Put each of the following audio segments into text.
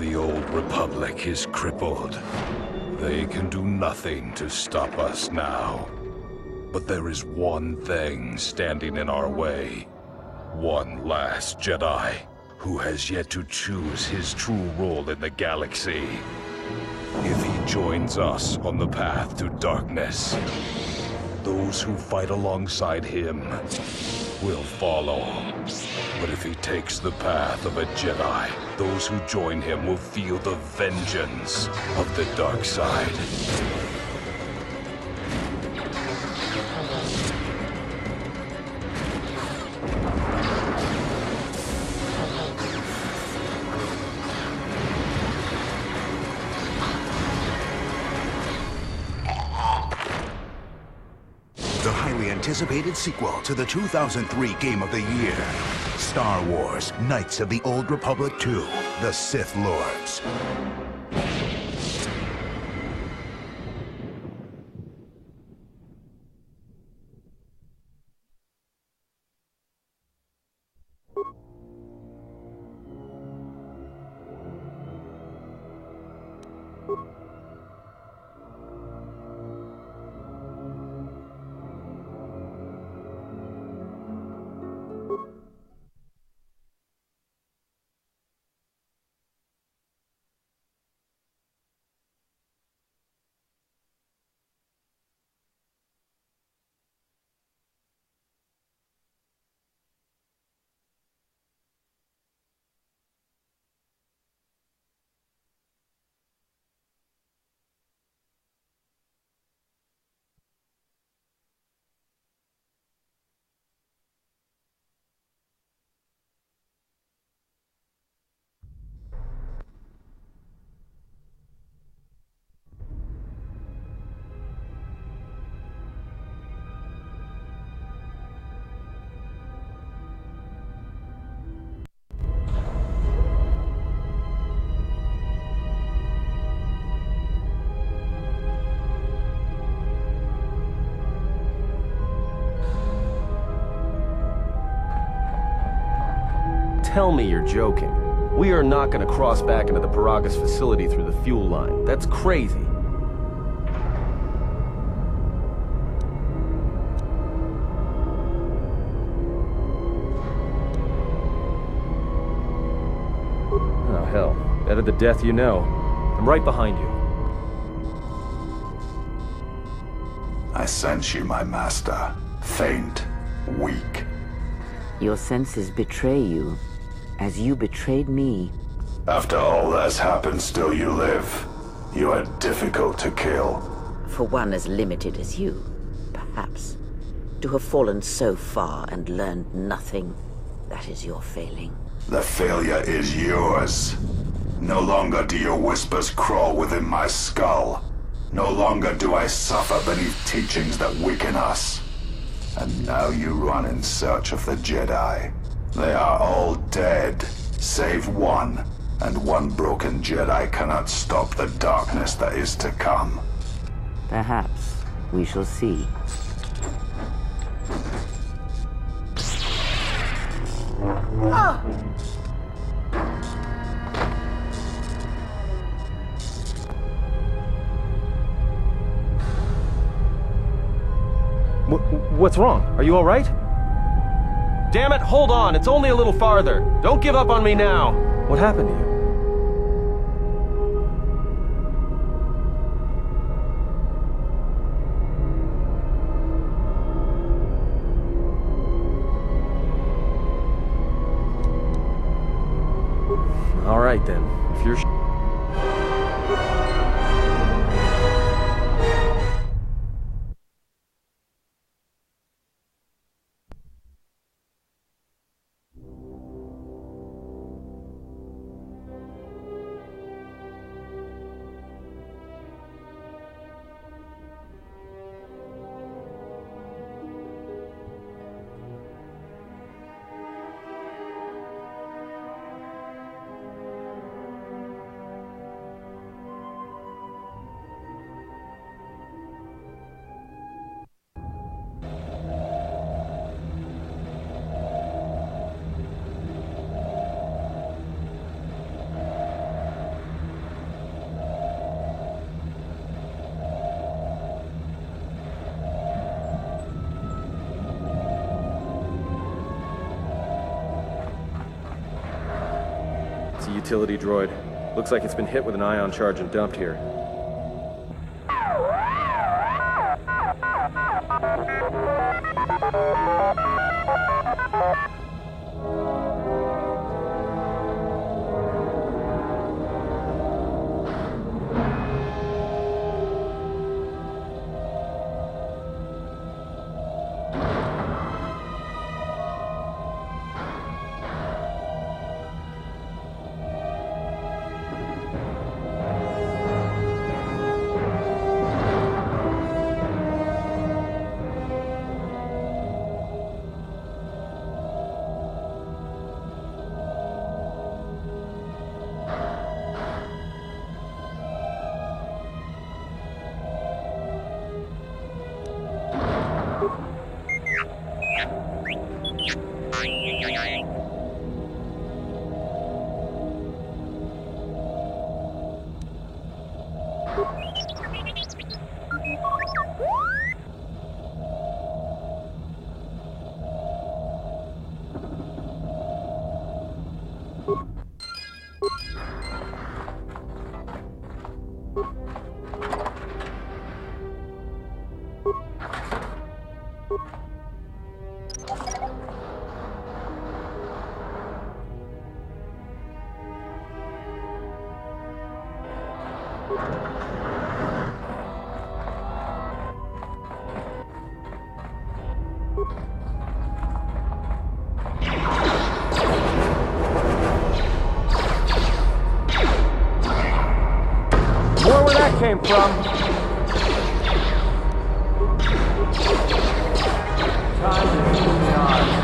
The old Republic is crippled. They can do nothing to stop us now. But there is one thing standing in our way. One last Jedi who has yet to choose his true role in the galaxy. If he joins us on the path to darkness, those who fight alongside him will follow. But if he takes the path of a Jedi, those who join him will feel the vengeance of the dark side. The highly anticipated sequel to the 2003 Game of the Year, Star Wars: Knights of the Old Republic 2, The Sith Lords. Tell me you're joking. We are not going to cross back into the Peragus facility through the fuel line. That's crazy. Oh, hell. Better the death you know. I'm right behind you. I sense you, my master. Faint, weak. Your senses betray you, as you betrayed me. After all that's happened, still you live. You are difficult to kill. For one as limited as you, perhaps. To have fallen so far and learned nothing, that is your failing. The failure is yours. No longer do your whispers crawl within my skull. No longer do I suffer beneath teachings that weaken us. And now you run in search of the Jedi. They are all dead, save one. And one broken Jedi cannot stop the darkness that is to come. Perhaps we shall see. Ah! What's wrong? Are you all right? Damn it, hold on. It's only a little farther. Don't give up on me now. What happened to you? All right then. If you're a utility droid. Looks like it's been hit with an ion charge and dumped here. Where that came from? Time to move the odds.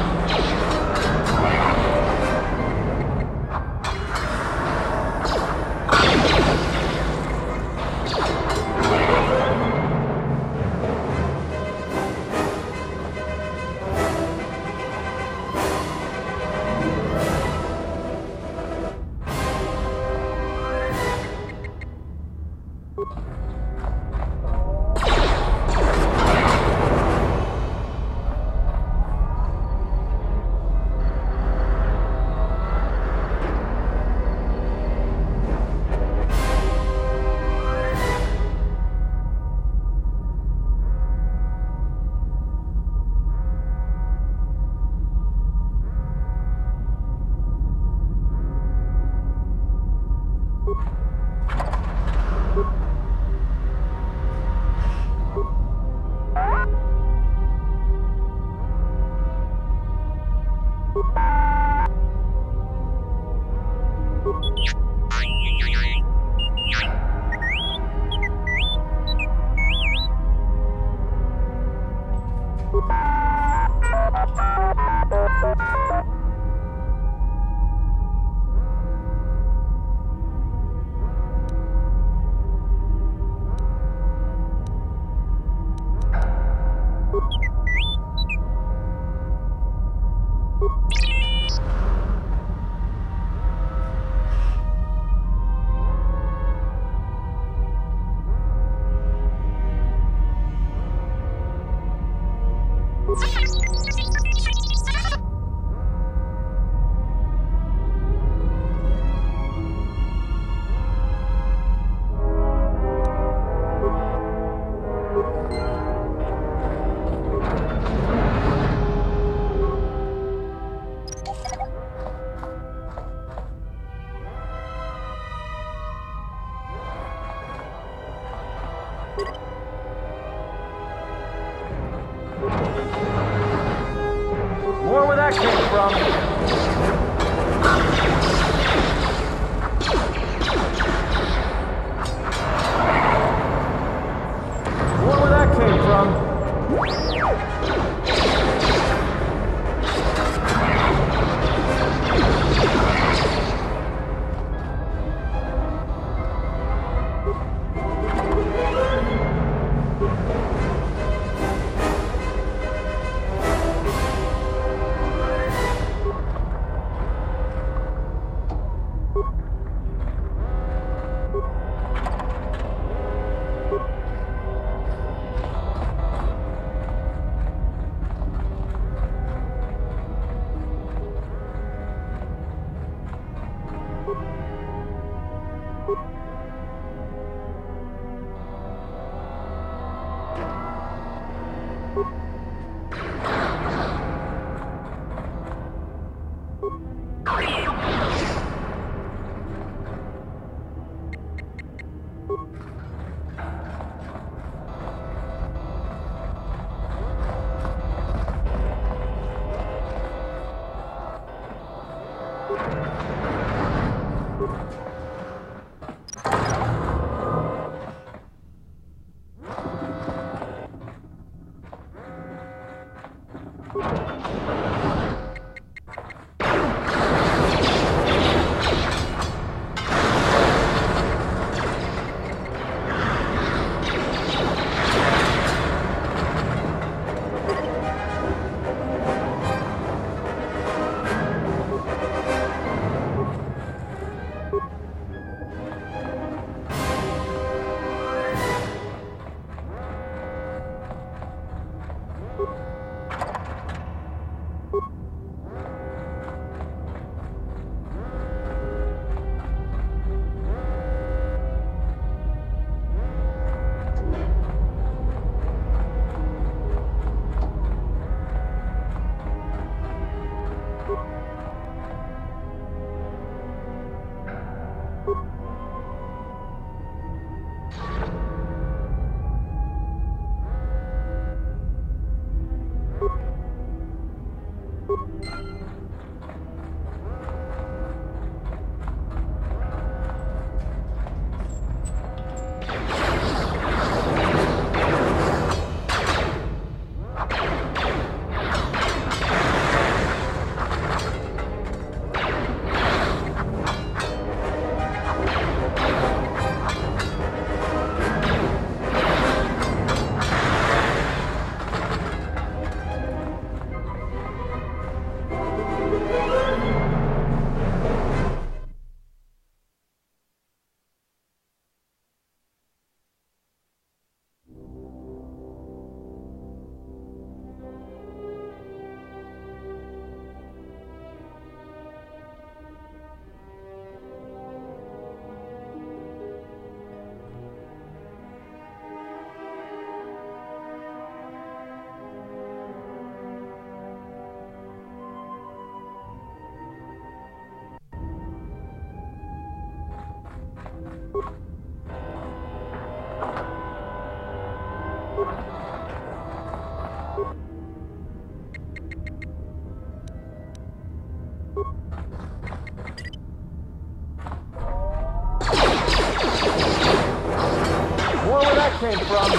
Came from.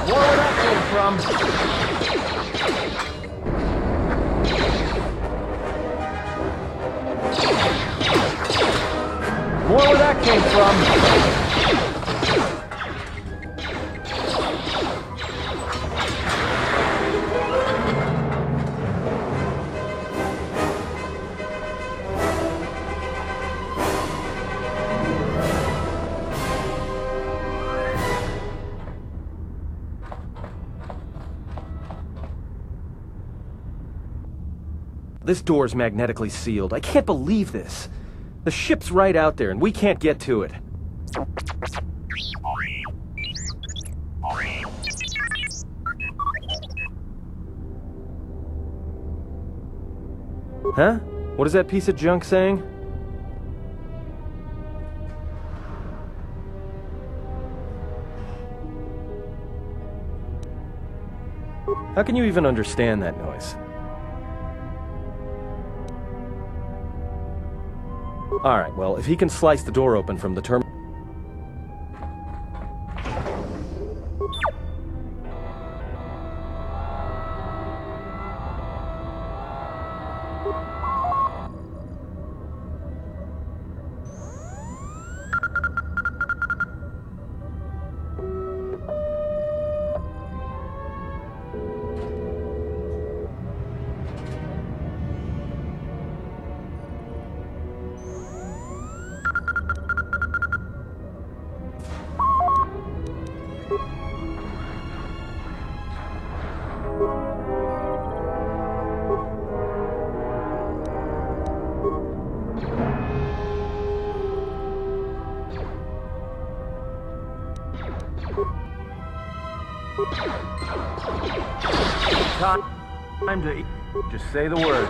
More where that came from. More where that came from. This door's magnetically sealed. I can't believe this. The ship's right out there, and we can't get to it. Huh? What is that piece of junk saying? How can you even understand that noise? Alright, well, if he can slice the door open from the terminal... Time to eat. Just say the word.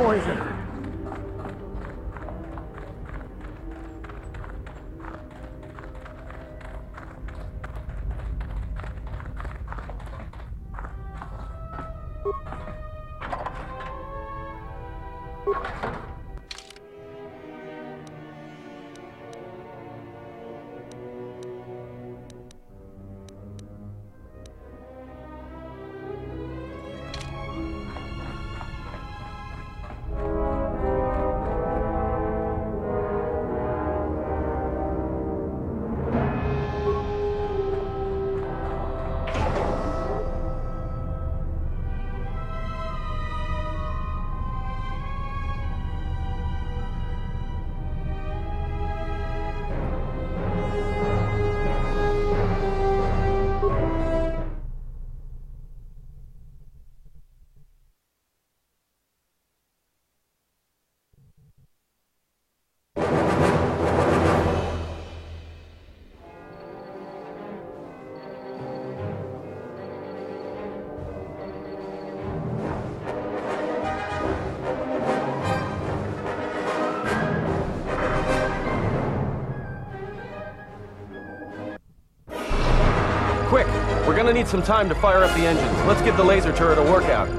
poison. Quick! We're gonna need some time to fire up the engines. Let's give the laser turret a workout.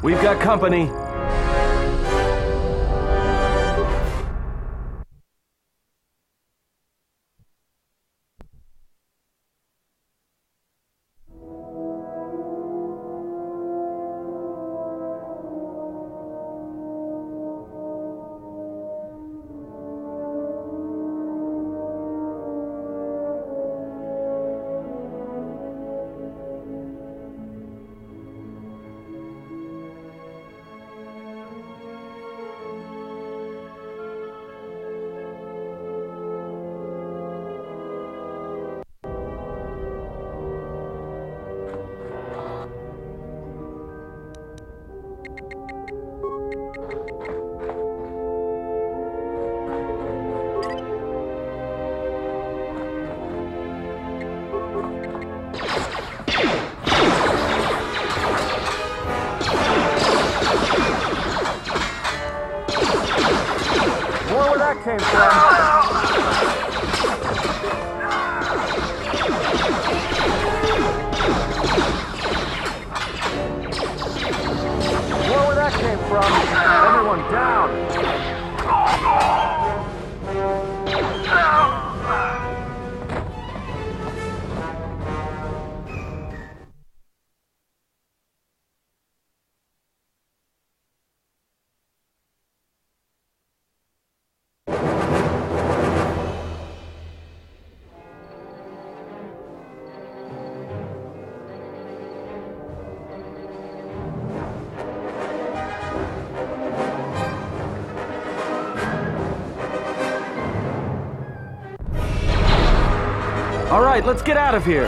We've got company. Came from. Where that came from? Everyone down! All right, let's get out of here.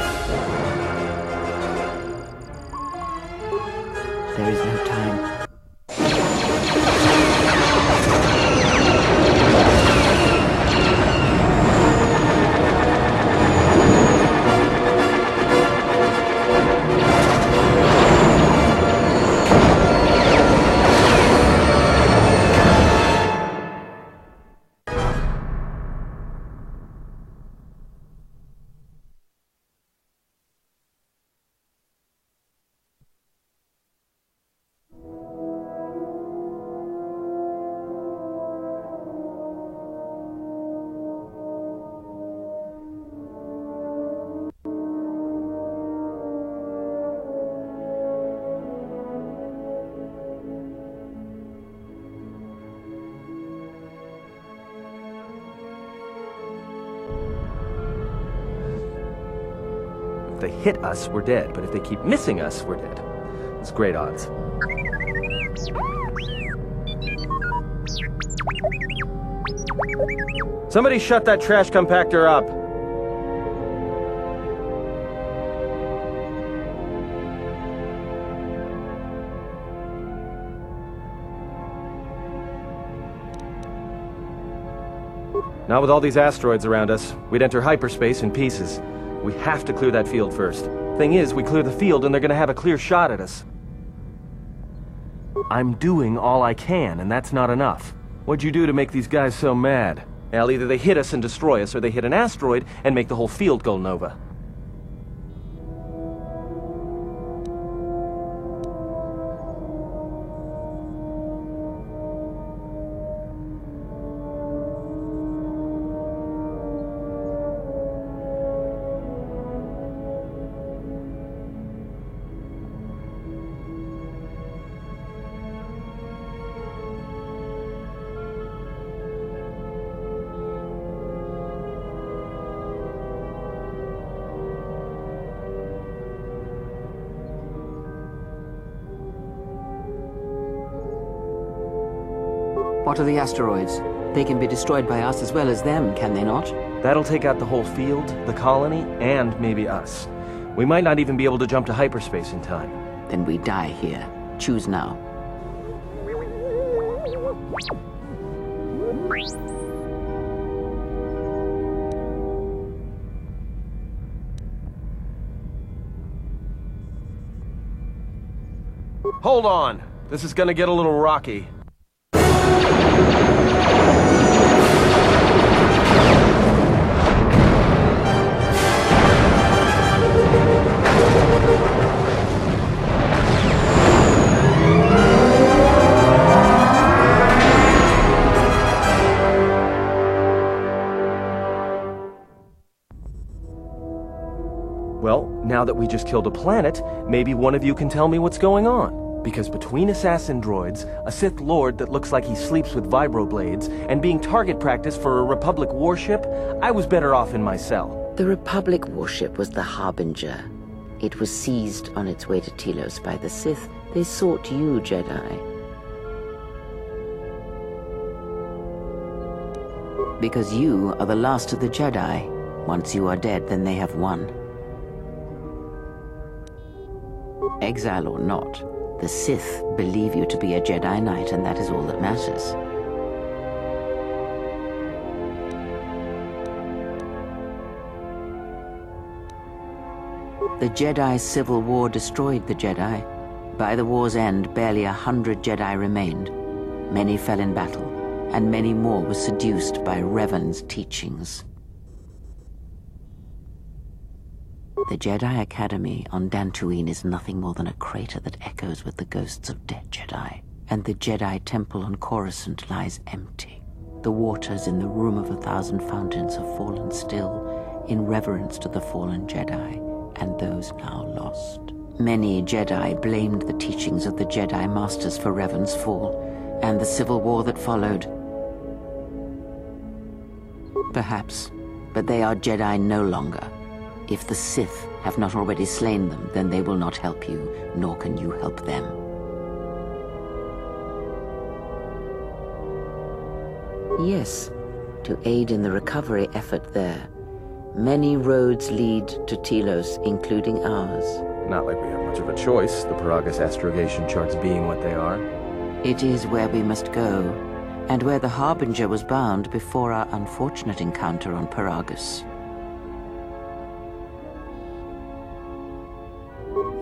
There is no time. If they hit us, we're dead. But if they keep missing us, we're dead. It's great odds. Somebody shut that trash compactor up. Not with all these asteroids around us. We'd enter hyperspace in pieces. We have to clear that field first. Thing is, we clear the field and they're gonna have a clear shot at us. I'm doing all I can, and that's not enough. What'd you do to make these guys so mad? Well, either they hit us and destroy us, or they hit an asteroid and make the whole field go nova. What are the asteroids? They can be destroyed by us as well as them, can they not? That'll take out the whole field, the colony, and maybe us. We might not even be able to jump to hyperspace in time. Then we die here. Choose now. Hold on. This is gonna get a little rocky. Well, now that we just killed a planet, maybe one of you can tell me what's going on. Because between assassin droids, a Sith Lord that looks like he sleeps with vibroblades, and being target practice for a Republic warship, I was better off in my cell. The Republic warship was the Harbinger. It was seized on its way to Telos by the Sith. They sought you, Jedi. Because you are the last of the Jedi. Once you are dead, then they have won. Exile or not, the Sith believe you to be a Jedi Knight, and that is all that matters. The Jedi Civil War destroyed the Jedi. By the war's end, barely 100 Jedi remained. Many fell in battle, and many more were seduced by Revan's teachings. The Jedi Academy on Dantooine is nothing more than a crater that echoes with the ghosts of dead Jedi. And the Jedi Temple on Coruscant lies empty. The waters in the Room of 1,000 Fountains have fallen still, in reverence to the fallen Jedi and those now lost. Many Jedi blamed the teachings of the Jedi Masters for Revan's fall, and the civil war that followed. Perhaps, but they are Jedi no longer. If the Sith have not already slain them, then they will not help you, nor can you help them. Yes, to aid in the recovery effort there. Many roads lead to Telos, including ours. Not like we have much of a choice, the Peragus astrogation charts being what they are. It is where we must go, and where the Harbinger was bound before our unfortunate encounter on Peragus.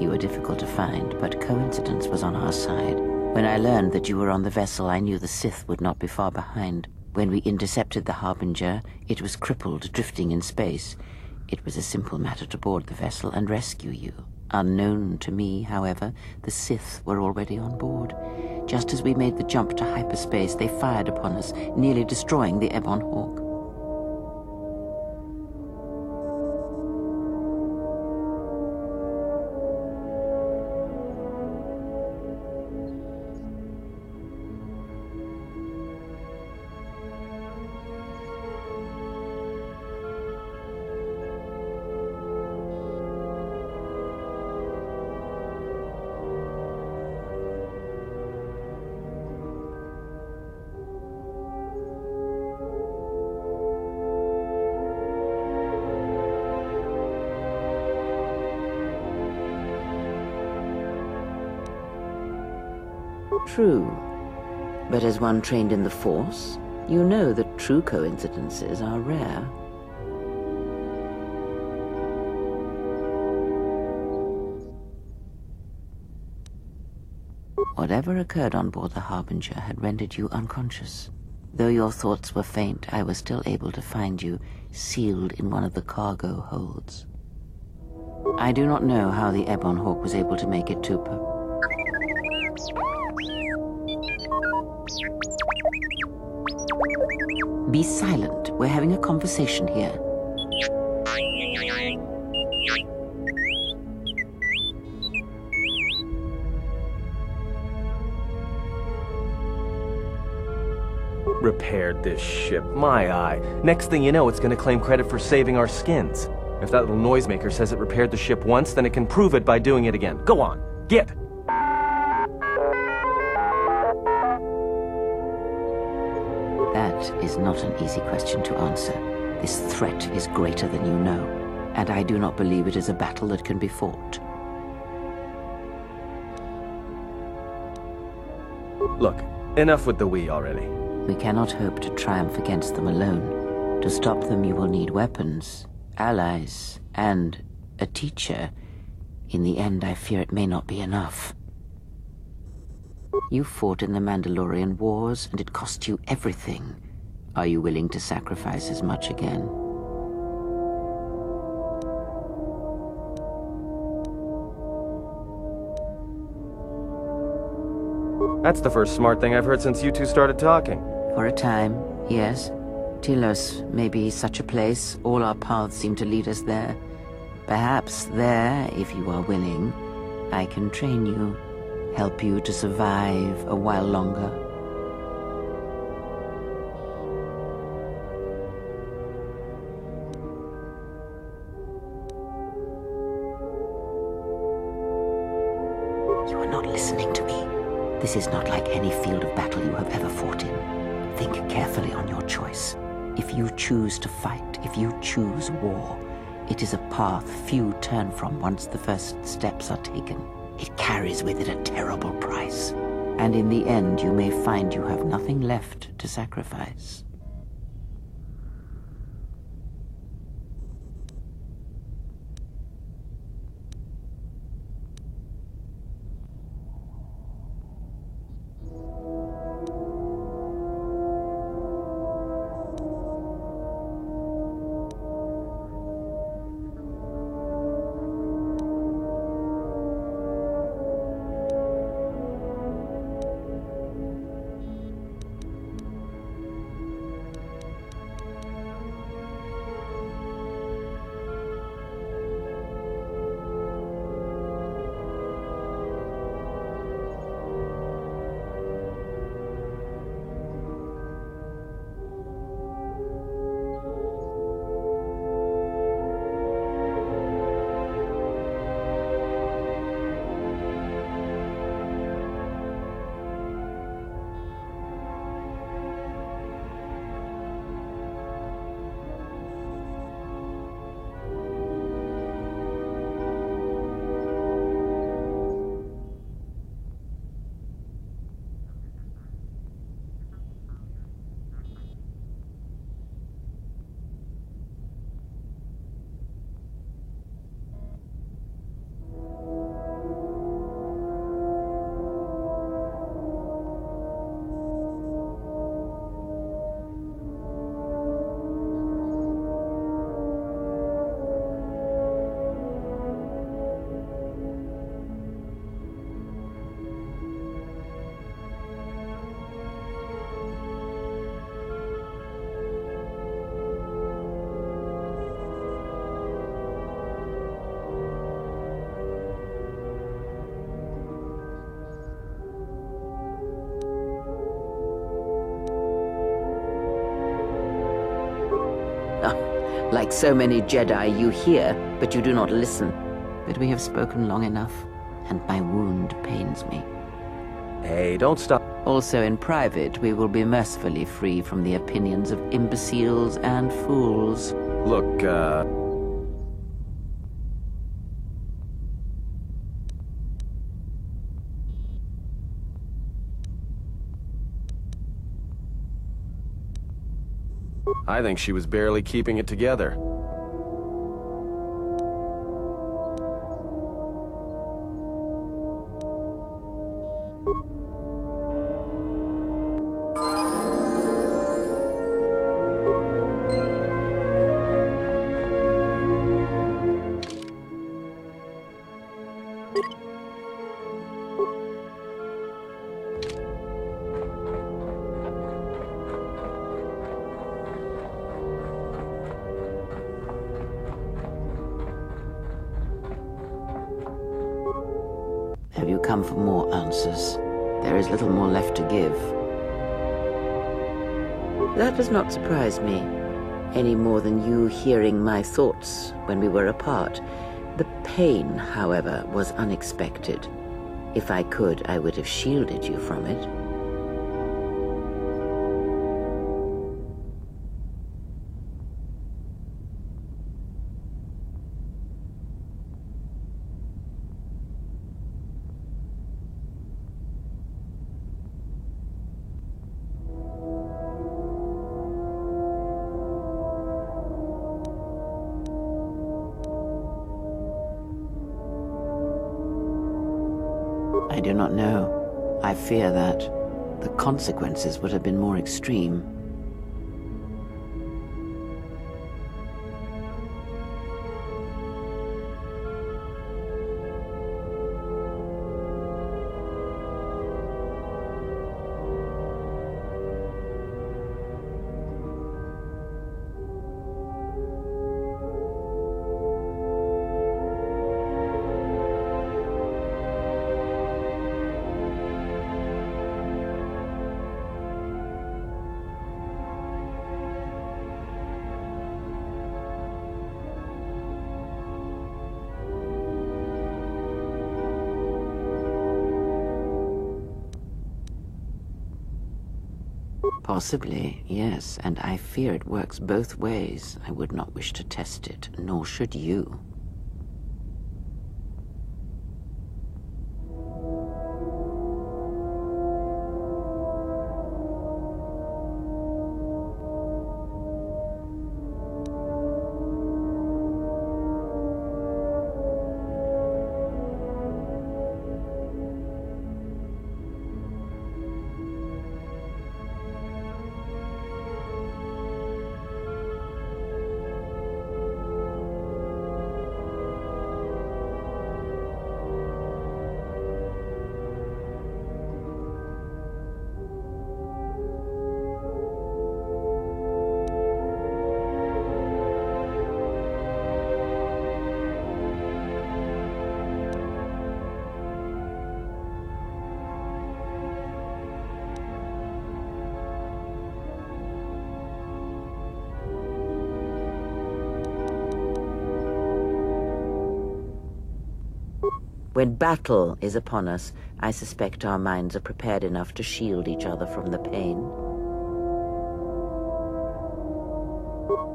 You were difficult to find, but coincidence was on our side. When I learned that you were on the vessel, I knew the Sith would not be far behind. When we intercepted the Harbinger, it was crippled, drifting in space. It was a simple matter to board the vessel and rescue you. Unknown to me, however, the Sith were already on board. Just as we made the jump to hyperspace, they fired upon us, nearly destroying the Ebon Hawk. True. But as one trained in the Force, you know that true coincidences are rare. Whatever occurred on board the Harbinger had rendered you unconscious. Though your thoughts were faint, I was still able to find you sealed in one of the cargo holds. I do not know how the Ebon Hawk was able to make it to Be silent. We're having a conversation here. Repaired this ship, my eye. Next thing you know, it's gonna claim credit for saving our skins. If that little noisemaker says it repaired the ship once, then it can prove it by doing it again. Go on, get! That is not an easy question to answer. This threat is greater than you know, and I do not believe it is a battle that can be fought. Look, enough with the we already. We cannot hope to triumph against them alone. To stop them, you will need weapons, allies, and a teacher. In the end, I fear it may not be enough. You fought in the Mandalorian Wars, and it cost you everything. Are you willing to sacrifice as much again? That's the first smart thing I've heard since you two started talking. For a time, yes. Telos may be such a place. All our paths seem to lead us there. Perhaps there, if you are willing, I can train you, help you to survive a while longer. You are not listening to me. This is not like any field of battle you have ever fought in. Think carefully on your choice. If you choose to fight, if you choose war, it is a path few turn from once the first steps are taken. It carries with it a terrible price. And in the end, you may find you have nothing left to sacrifice. Like so many Jedi, you hear, but you do not listen. But we have spoken long enough, and my wound pains me. Hey, don't stop. Also in private, we will be mercifully free from the opinions of imbeciles and fools. Look, I think she was barely keeping it together. Have you come for more answers? There is little more left to give. That does not surprise me, any more than you hearing my thoughts when we were apart. The pain, however, was unexpected. If I could, I would have shielded you from it. I do not know. I fear that the consequences would have been more extreme. Possibly, yes, and I fear it works both ways. I would not wish to test it, nor should you. When battle is upon us, I suspect our minds are prepared enough to shield each other from the pain.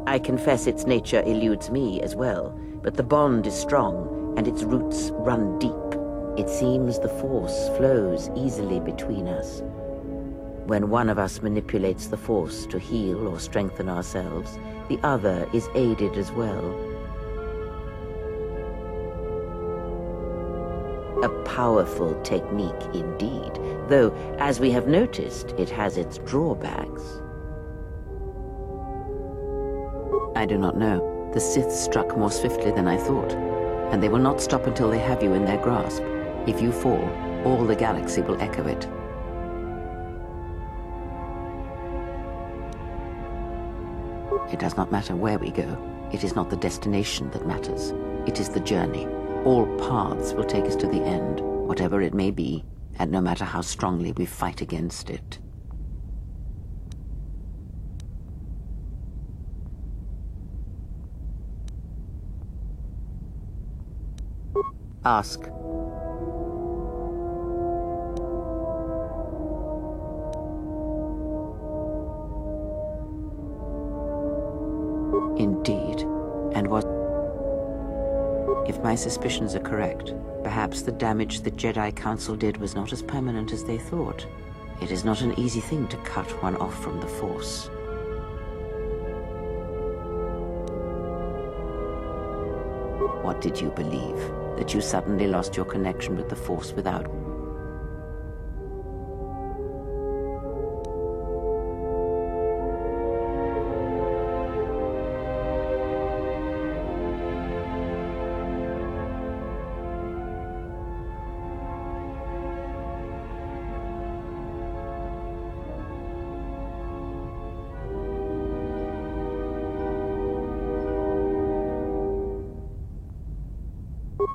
I confess its nature eludes me as well, but the bond is strong, and its roots run deep. It seems the Force flows easily between us. When one of us manipulates the Force to heal or strengthen ourselves, the other is aided as well. A powerful technique indeed, though, as we have noticed, it has its drawbacks. I do not know. The Sith struck more swiftly than I thought, and they will not stop until they have you in their grasp. If you fall, all the galaxy will echo it. It does not matter where we go. It is not the destination that matters. It is the journey. All paths will take us to the end, whatever it may be, and no matter how strongly we fight against it. Ask. Indeed. And what... If my suspicions are correct, perhaps the damage the Jedi Council did was not as permanent as they thought. It is not an easy thing to cut one off from the Force. What did you believe? That you suddenly lost your connection with the Force without...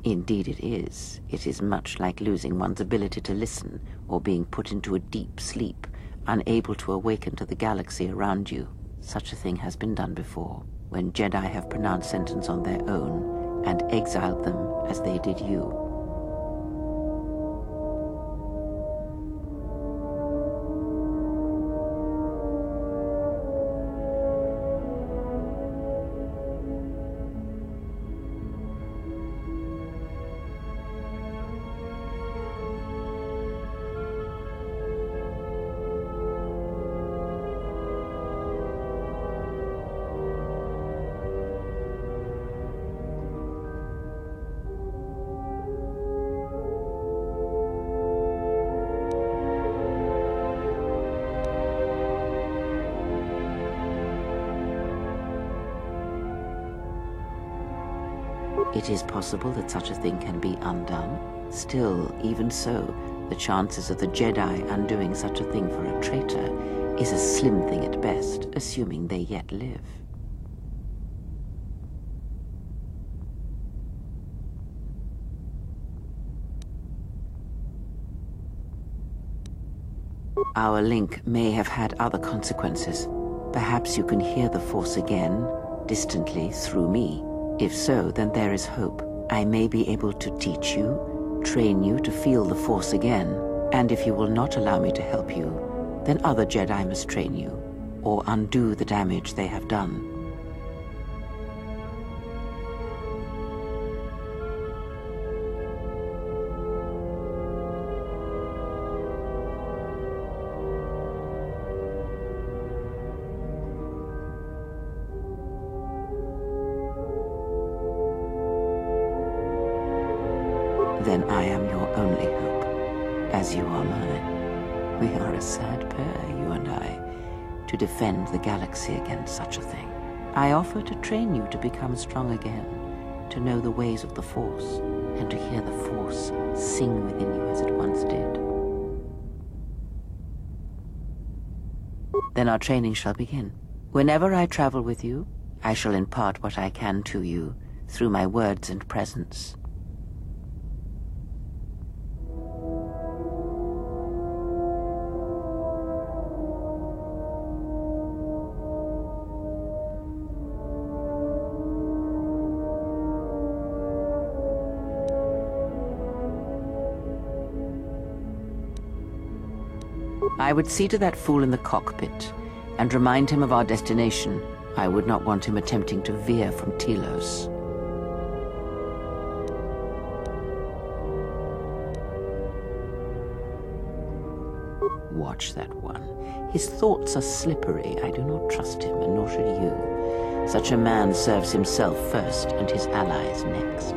Indeed it is. It is much like losing one's ability to listen, or being put into a deep sleep, unable to awaken to the galaxy around you. Such a thing has been done before, when Jedi have pronounced sentence on their own, and exiled them as they did you. It is possible that such a thing can be undone. Still, even so, the chances of the Jedi undoing such a thing for a traitor is a slim thing at best, assuming they yet live. Our link may have had other consequences. Perhaps you can hear the Force again, distantly, through me. If so, then there is hope. I may be able to teach you, train you to feel the Force again. And if you will not allow me to help you, then other Jedi must train you, or undo the damage they have done. Then I am your only hope, as you are mine. We are a sad pair, you and I, to defend the galaxy against such a thing. I offer to train you to become strong again, to know the ways of the Force, and to hear the Force sing within you as it once did. Then our training shall begin. Whenever I travel with you, I shall impart what I can to you through my words and presence. I would see to that fool in the cockpit and remind him of our destination. I would not want him attempting to veer from Telos. Watch that one. His thoughts are slippery. I do not trust him, and nor should you. Such a man serves himself first and his allies next.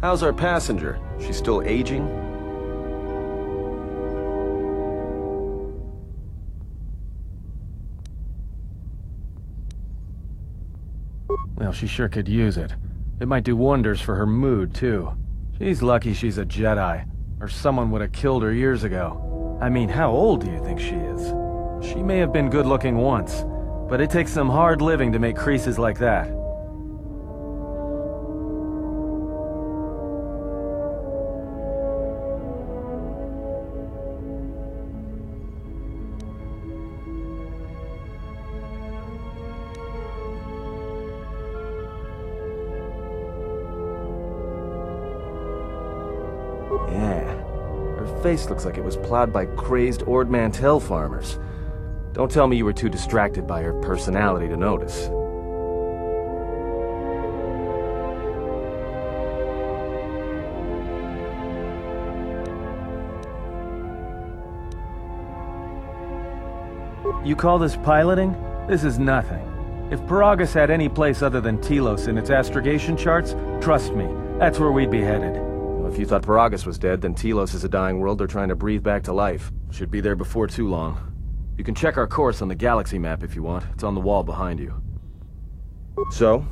How's our passenger? She's still aging? Well, she sure could use it. It might do wonders for her mood, too. She's lucky she's a Jedi, or someone would have killed her years ago. I mean, how old do you think she is? She may have been good-looking once, but it takes some hard living to make creases like that. Yeah. Her face looks like it was plowed by crazed Ord Mantell farmers. Don't tell me you were too distracted by her personality to notice. You call this piloting? This is nothing. If Peragus had any place other than Telos in its astrogation charts, trust me, that's where we'd be headed. Well, if you thought Peragus was dead, then Telos is a dying world they're trying to breathe back to life. Should be there before too long. You can check our course on the galaxy map if you want. It's on the wall behind you. So?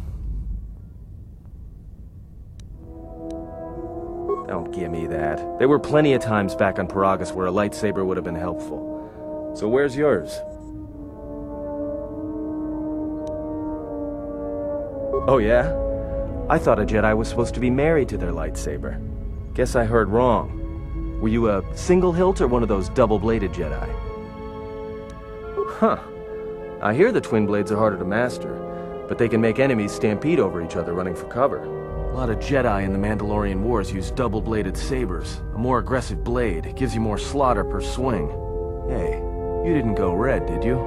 Don't give me that. There were plenty of times back on Peragus where a lightsaber would have been helpful. So where's yours? Oh yeah? I thought a Jedi was supposed to be married to their lightsaber. Guess I heard wrong. Were you a single hilt or one of those double-bladed Jedi? Huh. I hear the twin blades are harder to master, but they can make enemies stampede over each other running for cover. A lot of Jedi in the Mandalorian Wars use double-bladed sabers. A more aggressive blade gives you more slaughter per swing. Hey, you didn't go red, did you?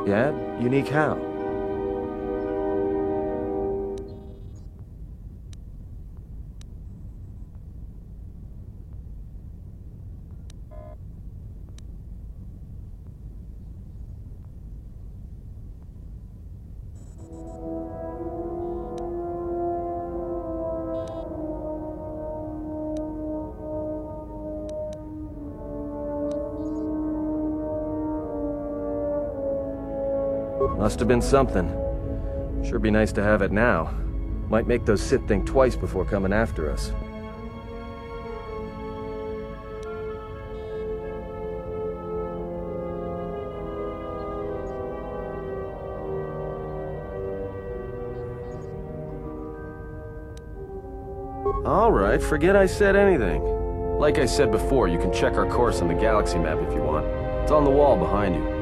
Yeah? Unique how? Must have been something. Sure be nice to have it now. Might make those Sith think twice before coming after us. Alright, forget I said anything. Like I said before, you can check our course on the galaxy map if you want. It's on the wall behind you.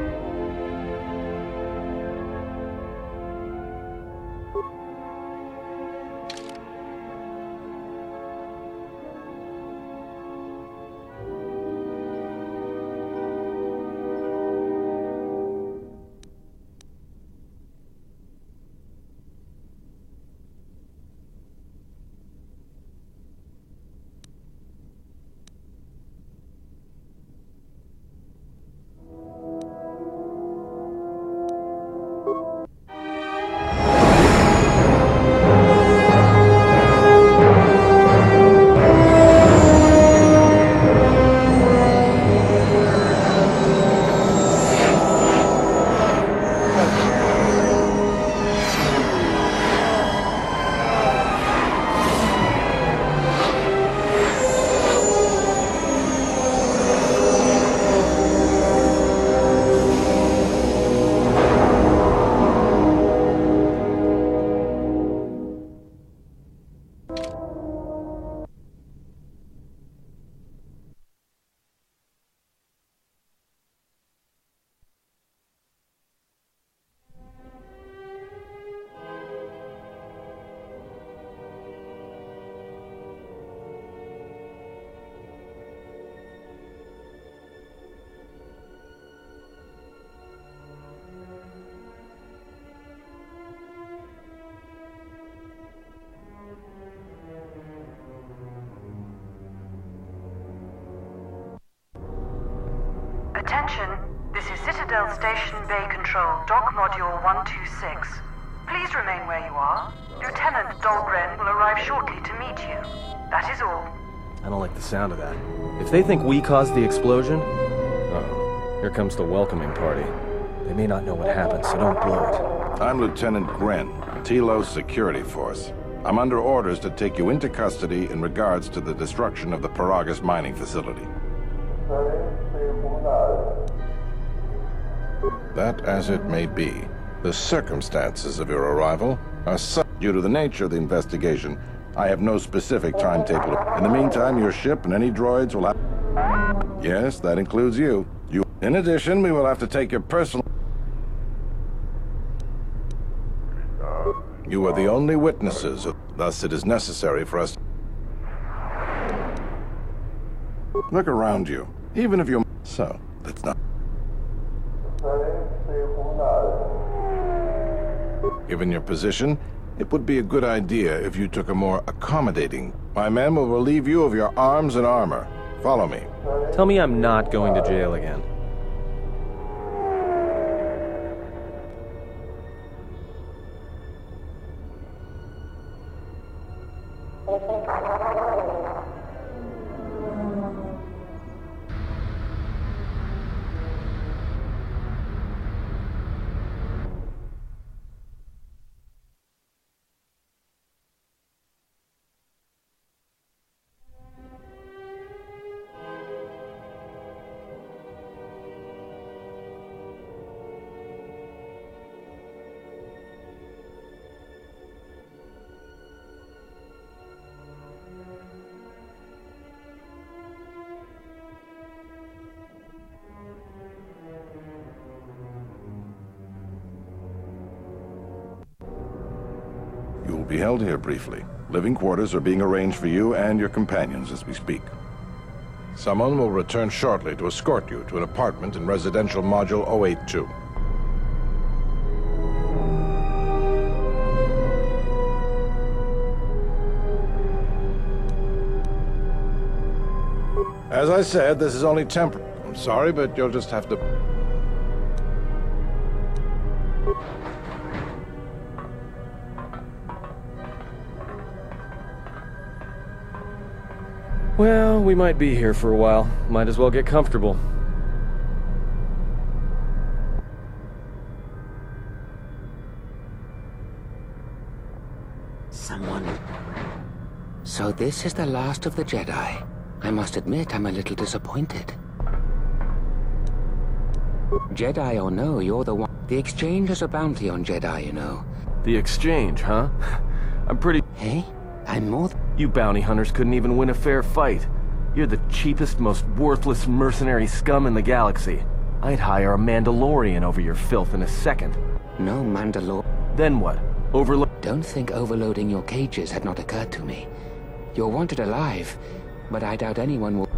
Attention, this is Citadel Station Bay Control, Dock Module 126. Please remain where you are. Lieutenant Dahlgren will arrive shortly to meet you. That is all. I don't like the sound of that. If they think we caused the explosion... Uh-oh. Here comes the welcoming party. They may not know what happened, so don't blow it. I'm Lieutenant Gren, Telos Security Force. I'm under orders to take you into custody in regards to the destruction of the Peragus mining facility. That as it may be, the circumstances of your arrival are such due to the nature of the investigation. I have no specific timetable. In the meantime, your ship and any droids will have... Yes, that includes you. In addition, we will have to take your personal... You are the only witnesses, thus it is necessary for us... Look around you. Even if you're... So, that's not... Given your position, it would be a good idea if you took a more accommodating... My men will relieve you of your arms and armor. Follow me. Tell me I'm not going to jail again. You will be held here briefly. Living quarters are being arranged for you and your companions as we speak. Someone will return shortly to escort you to an apartment in Residential Module 082. As I said, this is only temporary. I'm sorry, but you'll just have to... Well, we might be here for a while. Might as well get comfortable. Someone... So this is the last of the Jedi. I must admit I'm a little disappointed. Jedi or no, you're the one. The Exchange has a bounty on Jedi, you know. The Exchange, huh? I'm pretty... Hey? I'm more... You bounty hunters couldn't even win a fair fight. You're the cheapest, most worthless mercenary scum in the galaxy. I'd hire a Mandalorian over your filth in a second. No Mandalore... Then what? Overload... Don't think overloading your cages had not occurred to me. You're wanted alive, but I doubt anyone will...